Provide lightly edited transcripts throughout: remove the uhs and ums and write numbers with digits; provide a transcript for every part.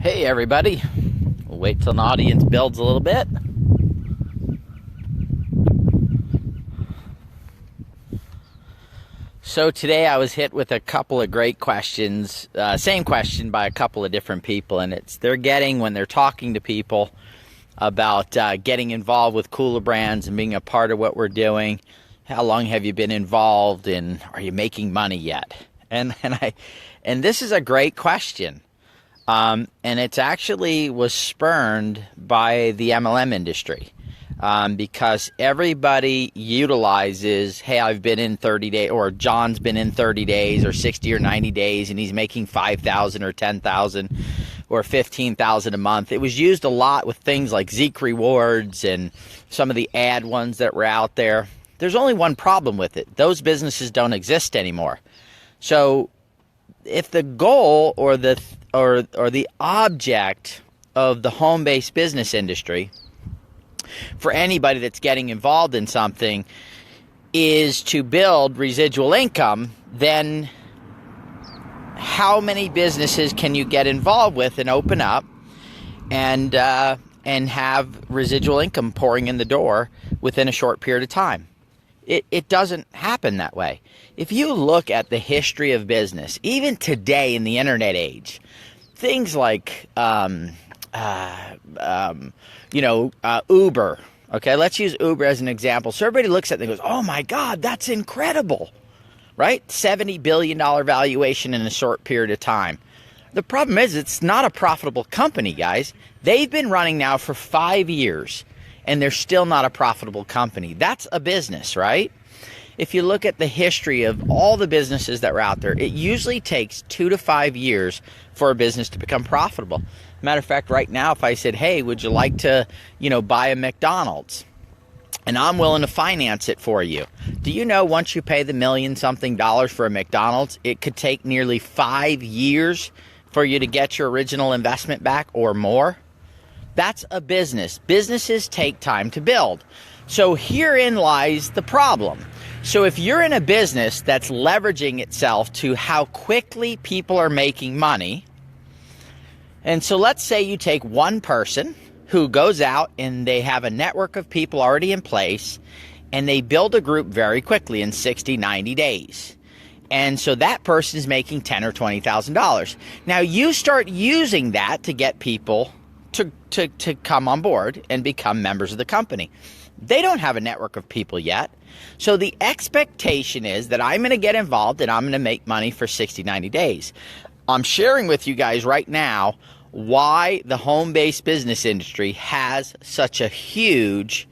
Hey everybody, we'll wait till an audience builds a little bit. So today I was hit with a couple of great questions, same question by a couple of different people, and they're getting, when they're talking to people about getting involved with kulaBrands and being a part of what we're doing, how long have you been involved and are you making money yet? And this is a great question. And it actually was spurned by the MLM industry, because everybody utilizes, hey, I've been in 30 days, or John's been in 30 days or 60 or 90 days and he's making 5,000 or 10,000 or 15,000 a month. It was used a lot with things like Zeek rewards and some of the ad ones that were out there. There's only one problem with it. Those businesses don't exist anymore. So if the goal or the object of the home-based business industry for anybody that's getting involved in something is to build residual income, then how many businesses can you get involved with and open up and have residual income pouring in the door within a short period of time? It doesn't happen that way. If you look at the history of business, even today in the internet age, things like Uber. Okay, let's use Uber as an example. So everybody looks at it and goes, "Oh my God, that's incredible!" Right? $70 billion valuation in a short period of time. The problem is, it's not a profitable company, guys. They've been running now for 5 years. And they're still not a profitable company. That's a business, right? If you look at the history of all the businesses that were out there, it usually takes 2 to 5 years for a business to become profitable. Matter of fact, right now, if I said, hey, would you like to, buy a McDonald's? And I'm willing to finance it for you. Do you know once you pay the $million-something for a McDonald's, it could take nearly 5 years for you to get your original investment back or more? That's a business. Businesses take time to build. So herein lies the problem. So if you're in a business that's leveraging itself to how quickly people are making money, and so let's say you take one person who goes out and they have a network of people already in place and they build a group very quickly in 60, 90 days. And so that person is making $10,000 or $20,000. Now you start using that to get people to come on board and become members of the company. They don't have a network of people yet. So the expectation is that I'm going to get involved and I'm going to make money for 60, 90 days. I'm sharing with you guys right now why the home-based business industry has such a huge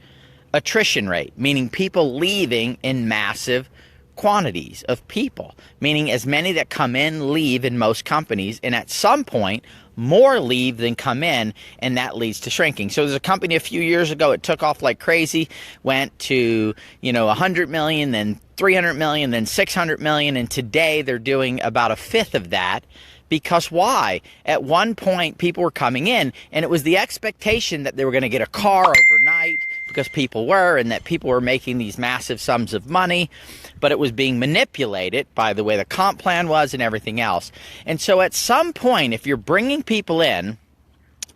attrition rate, meaning people leaving in massive quantities of people, meaning as many that come in leave in most companies, and at some point more leave than come in, and that leads to shrinking. So there's a company a few years ago, it took off like crazy, went to 100 million, then 300 million, then 600 million, and today they're doing about a fifth of that. Because why? At one point people were coming in and it was the expectation that they were going to get a car overnight, because people were, and that people were making these massive sums of money, but it was being manipulated by the way the comp plan was and everything else. And so at some point, if you're bringing people in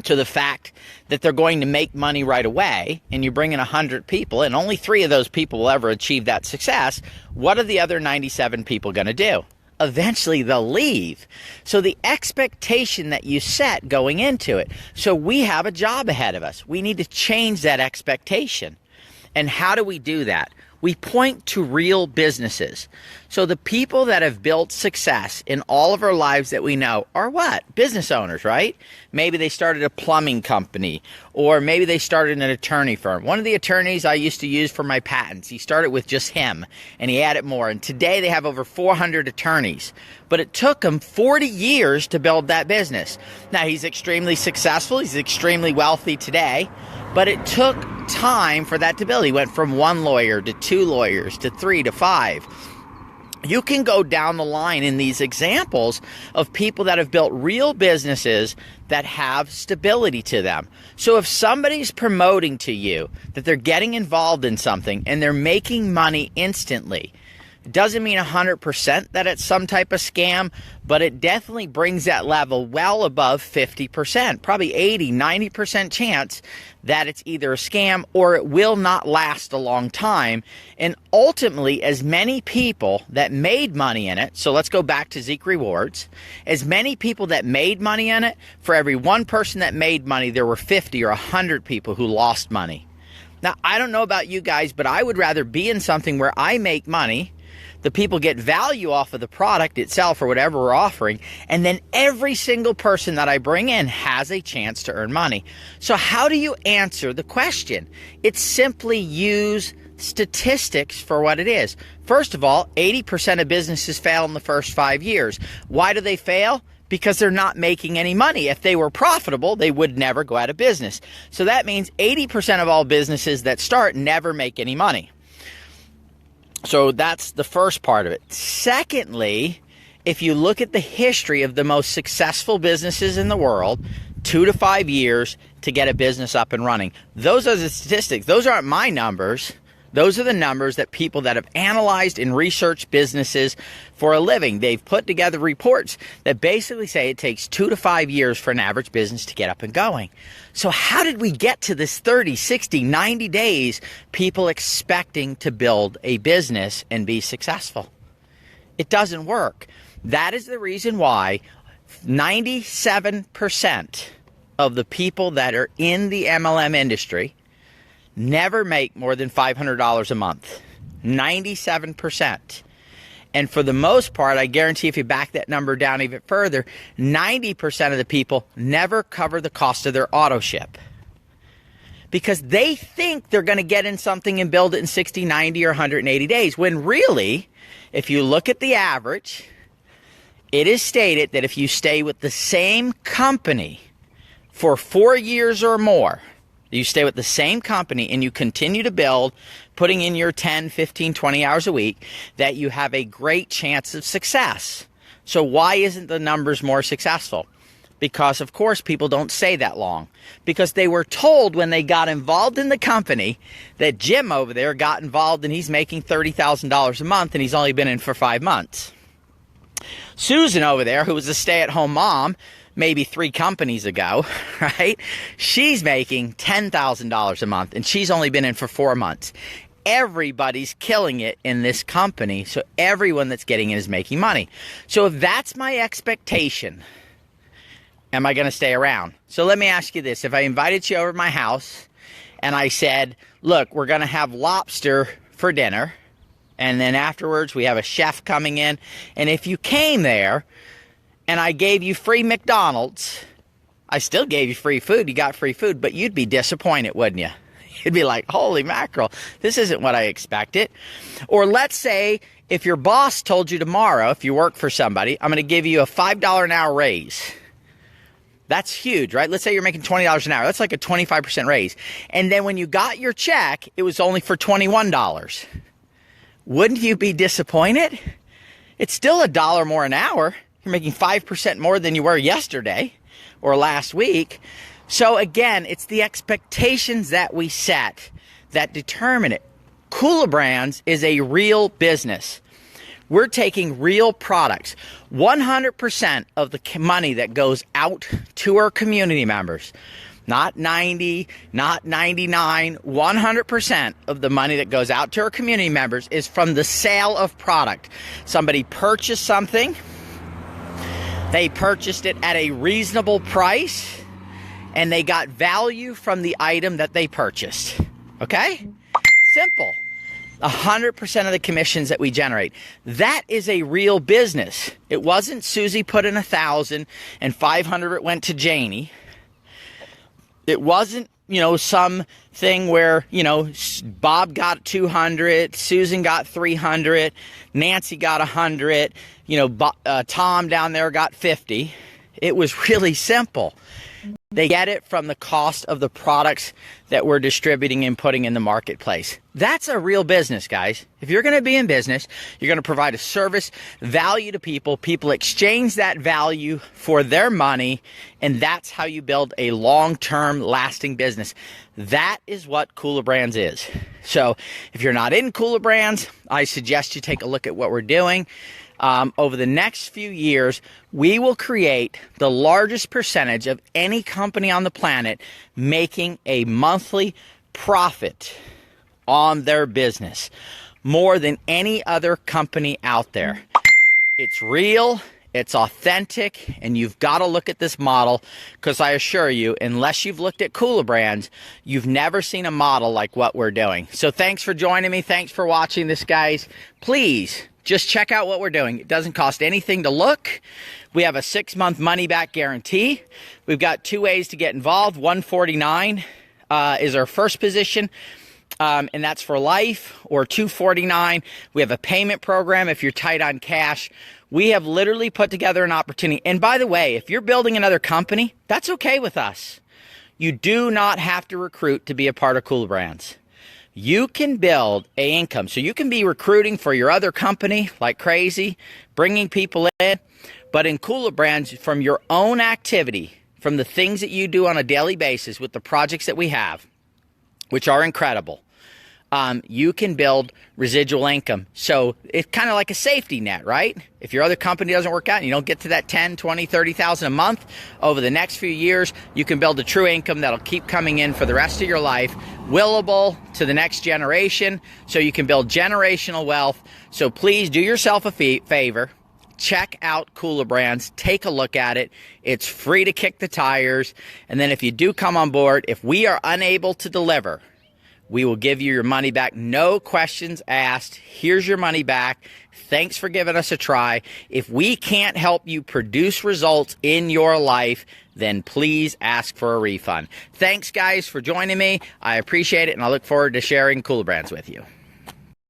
to the fact that they're going to make money right away, and you bring in 100 people and only 3 of those people will ever achieve that success, what are the other 97 people going to do? Eventually they'll leave. So the expectation that you set going into it. So we have a job ahead of us. We need to change that expectation. And how do we do that? We point to real businesses. So the people that have built success in all of our lives that we know are what? Business owners, right? Maybe they started a plumbing company, or maybe they started an attorney firm. One of the attorneys I used to use for my patents, he started with just him, and he added more. And today they have over 400 attorneys. But it took him 40 years to build that business. Now, he's extremely successful. He's extremely wealthy today. But it took time for that to build. He went from 1 lawyer to 2 lawyers to 3 to 5. You can go down the line in these examples of people that have built real businesses that have stability to them. So if somebody's promoting to you that they're getting involved in something and they're making money instantly, It doesn't mean 100% that it's some type of scam, but it definitely brings that level well above 50%, probably 80, 90% chance that it's either a scam or it will not last a long time. And ultimately, as many people that made money in it, so let's go back to Zeek Rewards, as many people that made money in it, for every one person that made money, there were 50 or 100 people who lost money. Now, I don't know about you guys, but I would rather be in something where I make money, the people get value off of the product itself or whatever we're offering, and then every single person that I bring in has a chance to earn money. So how do you answer the question? It's simply use statistics for what it is. First of all, 80% of businesses fail in the first 5 years. Why do they fail? Because they're not making any money. If they were profitable, they would never go out of business. So that means 80% of all businesses that start never make any money. So that's the first part of it. Secondly, if you look at the history of the most successful businesses in the world, 2 to 5 years to get a business up and running. Those are the statistics. Those aren't my numbers. Those are the numbers that people that have analyzed and researched businesses for a living. They've put together reports that basically say it takes 2 to 5 years for an average business to get up and going. So how did we get to this 30, 60, 90 days people expecting to build a business and be successful? It doesn't work. That is the reason why 97% of the people that are in the MLM industry never make more than $500 a month. 97%. And for the most part, I guarantee if you back that number down even further, 90% of the people never cover the cost of their auto ship. Because they think they're going to get in something and build it in 60, 90, or 180 days. When really, if you look at the average, it is stated that if you stay with the same company for 4 years or more, you stay with the same company and you continue to build, putting in your 10, 15, 20 hours a week, that you have a great chance of success. So why isn't the numbers more successful? Because, of course, people don't stay that long. Because they were told when they got involved in the company that Jim over there got involved and he's making $30,000 a month and he's only been in for 5 months. Susan over there, who was a stay-at-home mom, maybe 3 companies ago, right? She's making $10,000 a month and she's only been in for 4 months. Everybody's killing it in this company, so everyone that's getting in is making money. So if that's my expectation, am I going to stay around? So let me ask you this. If I invited you over to my house and I said, look, we're going to have lobster for dinner, and then afterwards we have a chef coming in, and if you came there and I gave you free McDonald's, I still gave you free food, you got free food, but you'd be disappointed, wouldn't you? You'd be like, holy mackerel, this isn't what I expected. Or let's say if your boss told you tomorrow, if you work for somebody, I'm going to give you a $5 an hour raise. That's huge, right? Let's say you're making $20 an hour. That's like a 25% raise. And then when you got your check, it was only for $21. Wouldn't you be disappointed? It's still $1 more an hour. You're making 5% more than you were yesterday or last week. So again, it's the expectations that we set that determine it. kulaBrands is a real business. We're taking real products. 100% of the money that goes out to our community members, not 90, not 99, 100% of the money that goes out to our community members is from the sale of product. Somebody purchased something. They purchased it at a reasonable price, and they got value from the item that they purchased. Okay? Simple. 100% of the commissions that we generate. That is a real business. It wasn't Susie put in 1,000 and 500 it went to Janie. It wasn't, some thing where, Bob got 200, Susan got 300, Nancy got 100, Tom down there got 50. It was really simple. They get it from the cost of the products that we're distributing and putting in the marketplace. That's a real business, guys. If you're going to be in business, you're going to provide a service, value to people. People exchange that value for their money, and that's how you build a long-term, lasting business. That is what kulaBrands is. So if you're not in kulaBrands, I suggest you take a look at what we're doing. Over the next few years, we will create the largest percentage of any company on the planet making a monthly profit on their business, more than any other company out there. It's real, it's authentic, and you've got to look at this model, because I assure you, unless you've looked at kulaBrands, you've never seen a model like what we're doing. So thanks for joining me. Thanks for watching this, guys. Please just check out what we're doing. It doesn't cost anything to look. We have a 6-month money-back guarantee. We've got 2 ways to get involved. $149 is our first position, and that's for life, or $249. We have a payment program if you're tight on cash. We have literally put together an opportunity. And by the way, if you're building another company, that's okay with us. You do not have to recruit to be a part of kulaBrands. You can build an income. So you can be recruiting for your other company like crazy, bringing people in. But in kulaBrands, from your own activity, from the things that you do on a daily basis with the projects that we have, which are incredible, you can build residual income. So it's kind of like a safety net, right? If your other company doesn't work out and you don't get to that 10, 20, 30,000 a month, over the next few years, you can build a true income that'll keep coming in for the rest of your life, willable to the next generation, so you can build generational wealth. So please do yourself a favor. Check out kulaBrands. Take a look at it. It's free to kick the tires. And then if you do come on board, if we are unable to deliver, we will give you your money back. No questions asked. Here's your money back. Thanks for giving us a try. If we can't help you produce results in your life, then please ask for a refund. Thanks, guys, for joining me. I appreciate it, and I look forward to sharing kulaBrands with you.